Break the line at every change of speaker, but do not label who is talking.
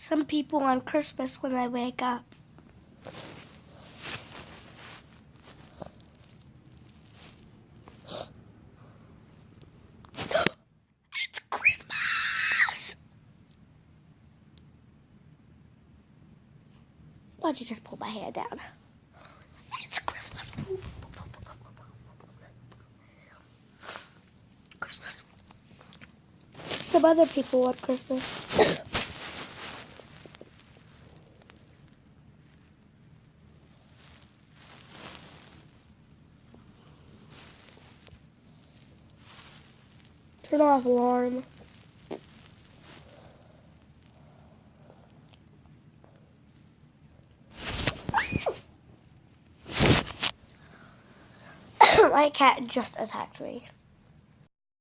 some people on Christmas when I wake up. It's Christmas! Why'd you just pull my hair down? It's Christmas. Christmas. Some other people want Christmas. Turn off alarm. My cat just attacked me.